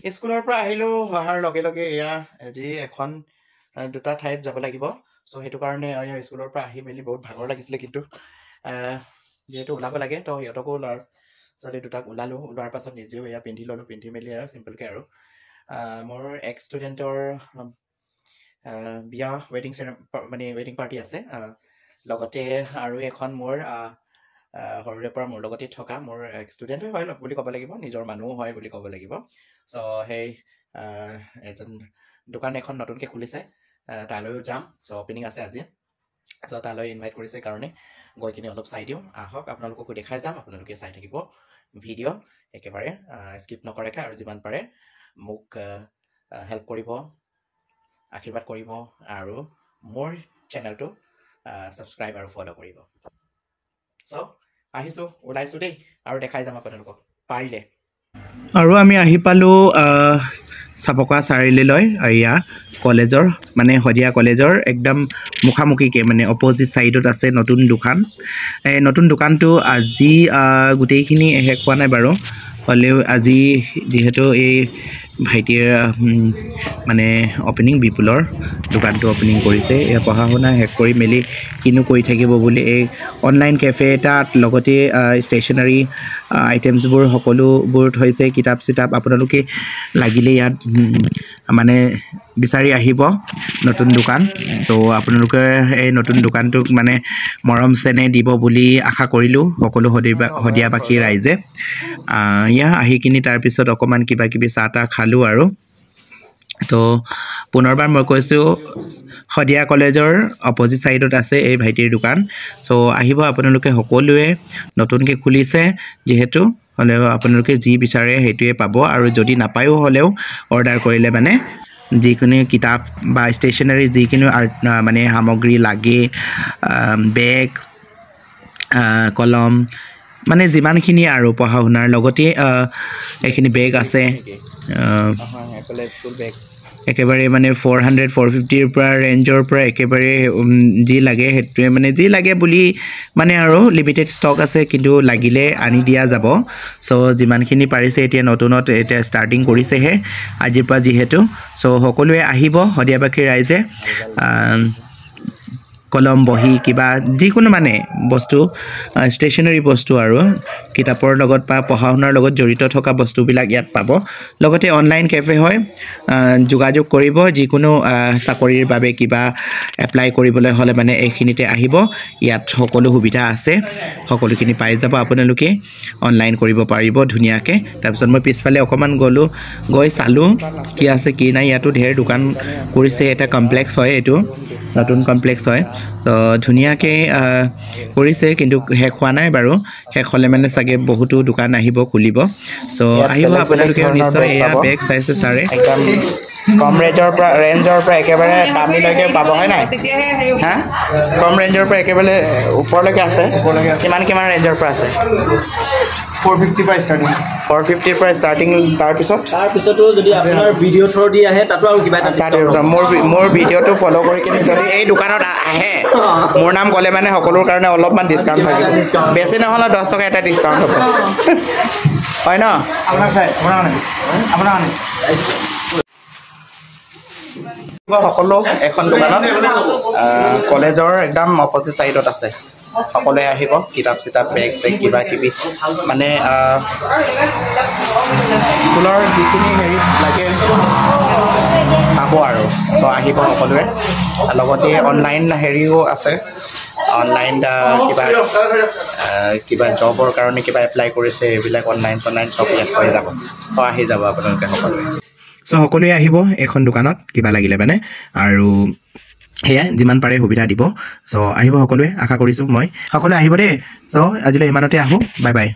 স্কুলৰ পৰা আহিলো অহাৰ লগে লগে এয়া আজি এখন দুটা ঠাইত যাব লাগিব চ' সেইটো কাৰণে স্কুলৰ পৰা আহি মেলি বহুত ভাগৰ লাগিছিলে কিন্তু যিহেতু ওলাব লাগে তো সিহঁতকো ল'ৰা ছোৱালী দুটাক ওলোৱাৰ পাছত নিজেও এয়া পিন্ধি ল'লোঁ পিন্ধি মেলি আৰু চিম্পলকৈ আৰু মোৰ এক্স ষ্টুডেণ্টৰ বিয়া ৱেডিং পাৰ্টি আছে লগতে আৰু এখন মোৰ সৰুৰে পৰা মোৰ লগতে থকা মোৰ এক্স ষ্টুডেণ্টে হয় বুলি ক'ব লাগিব নিজৰ মানুহো হয় বুলি ক'ব লাগিব চ' সেই এজন দোকান এখন নতুনকৈ খুলিছে তালৈও যাম চ' অপেনিং আছে আজি চ' তালৈ ইনভাইট কৰিছে কাৰণে গৈ কিনে অলপ চাই দিওঁ আহক আপোনালোককো দেখাই যাম আপোনালোকে চাই থাকিব ভিডিঅ' একেবাৰে স্কিপ নকৰাকৈ আৰু যিমান পাৰে মোক হেল্প কৰিব আশীৰ্বাদ কৰিব আৰু মোৰ চেনেলটো ছাবস্ক্ৰাইব আৰু ফ'ল' কৰিব চ' আহিছোঁ ওলাইছোঁ দেই আৰু দেখাই যাম আপোনালোকক পাৰিলে আৰু আমি আহি পালোঁ চাপকা চাৰিআলিলৈ এয়া কলেজৰ মানে শদিয়া কলেজৰ একদম মুখামুখিকৈ মানে অপজিট ছাইডত আছে নতুন দোকান এই নতুন দোকানটো আজি গোটেইখিনি শেষ হোৱা নাই বাৰু হ'লেও আজি যিহেতু এই ভাইটিৰ মানে অপেনিং বিপুলৰ দোকানটো অপেনিং কৰিছে এয়া পঢ়া শুনা শেষ কৰি মেলি কিনো কৰি থাকিব বুলি এই অনলাইন কেফে এটাত লগতে ষ্টেশ্যনাৰী আইটেমছবোৰ সকলোবোৰ থৈছে কিতাপ চিতাপ আপোনালোকে লাগিলে ইয়াত মানে বিচাৰি আহিব নতুন দোকান চ' আপোনালোকে এই নতুন দোকানটোক মানে মৰম চেনেহ দিব বুলি আশা কৰিলোঁ সকলো শদিয়াবাসী ৰাইজে ইয়াত আহি কিনি তাৰপিছত অকণমান কিবা কিবি চাহ তাহ খালোঁ আৰু তো পুনৰবাৰ মই কৈছোঁ শদিয়া কলেজৰ অপজিট ছাইডত আছে এই ভাইটিৰ দোকান চ' আহিব আপোনালোকে সকলোৱে নতুনকৈ খুলিছে যিহেতু হ'লেও আপোনালোকে যি বিচাৰে সেইটোৱে পাব আৰু যদি নাপায়ো হ'লেও অৰ্ডাৰ কৰিলে মানে যিকোনো কিতাপ বা ষ্টেশ্যনাৰী যিকোনো মানে সামগ্ৰী লাগে বেগ কলম মানে যিমানখিনি আৰু পঢ়া শুনাৰ লগতে এইখিনি বেগ আছে স্কুল বেগ একেবাৰে মানে 400 450ৰ পৰা ৰেঞ্জৰ পৰা একেবাৰে যি লাগে সেইটোৱে মানে যি লাগে বুলি মানে আৰু লিমিটেড ষ্টক আছে কিন্তু লাগিলে আনি দিয়া যাব চ' যিমানখিনি পাৰিছে এতিয়া নতুনত এতিয়া ষ্টাৰ্টিং কৰিছেহে আজিৰ পৰা যিহেতু চ' সকলোৱে আহিব শদিয়াবাসী ৰাইজে কলম বহি কিবা যিকোনো মানে বস্তু ষ্টেশ্যনাৰী বস্তু আৰু কিতাপৰ লগত বা পঢ়া শুনাৰ লগত জড়িত থকা বস্তুবিলাক ইয়াত পাব লগতে অনলাইন কেফে হয় যোগাযোগ কৰিব যিকোনো চাকৰিৰ বাবে কিবা এপ্লাই কৰিবলৈ হ'লে মানে এইখিনিতে আহিব ইয়াত সকলো সুবিধা আছে সকলোখিনি পাই যাব আপোনালোকে অনলাইন কৰিব পাৰিব ধুনীয়াকৈ তাৰপিছত মই পিছফালে অকণমান গৈ চালোঁ কি আছে কি নাই ইয়াতো ঢেৰ দোকান কৰিছে এটা কমপ্লেক্স হয় এইটো নতুন কমপ্লেক্স হয় তো ধুনীয়াকৈ কৰিছে কিন্তু শেষ হোৱা নাই বাৰু শেষ হ'লে মানে চাগে বহুতো দোকান আহিব খুলিব চ' আহিব আপোনালোকে নিশ্চয় এয়া বেগ চাইছে ছাৰে কম ৰেঞ্জৰ পৰা একেবাৰে দামীলৈকে পাব হয় নাই হা কম ৰেঞ্জৰ পৰা একেবাৰে ওপৰলৈকে আছে কিমান ৰেঞ্জৰ পৰা আছে 450 পৰা ষ্টাৰ্টিং তাৰপিছতো যদি আপোনাৰ ভিডিঅ' থ্ৰু দি আহে তাতো আৰু কিবা এটা মোৰ ভিডিঅ'টো ফ'ল' কৰি কিনে যদি এই দোকানত আহে মোৰ নাম ক'লে মানে সকলোৰ কাৰণে অলপমান ডিছকাউণ্ট থাকিব বেছি নহ'লে 10 টকা এটা ডিছকাউণ্ট হ'ব হয় ন সকলো এখন দোকানত কলেজৰ একদম অপজিট ছাইডত আছে সকলোৱে আহিব কিতাপ চিতাপ বেগ কিবা কিবি মানে স্কুলৰ যিখিনি হেৰি লাগে পাব আৰু তো আহিব সকলোৱে লগতে অনলাইন হেৰিও আছে অনলাইন কিবা জবৰ কাৰণে কিবা এপ্লাই কৰিছে এইবিলাক অনলাইন চব ইয়াত হৈ যাব তো আহি যাব আপোনালোকে সকলোৱে চ' সকলোৱে আহিব এখন দোকানত কিবা লাগিলে মানে আৰু সেয়াই যিমান পাৰে সুবিধা দিব চ' আহিব সকলোৱে আশা কৰিছোঁ মই সকলোৱে আহিব দেই চ' আজিলৈ ইমানতে আহোঁ বাই বাই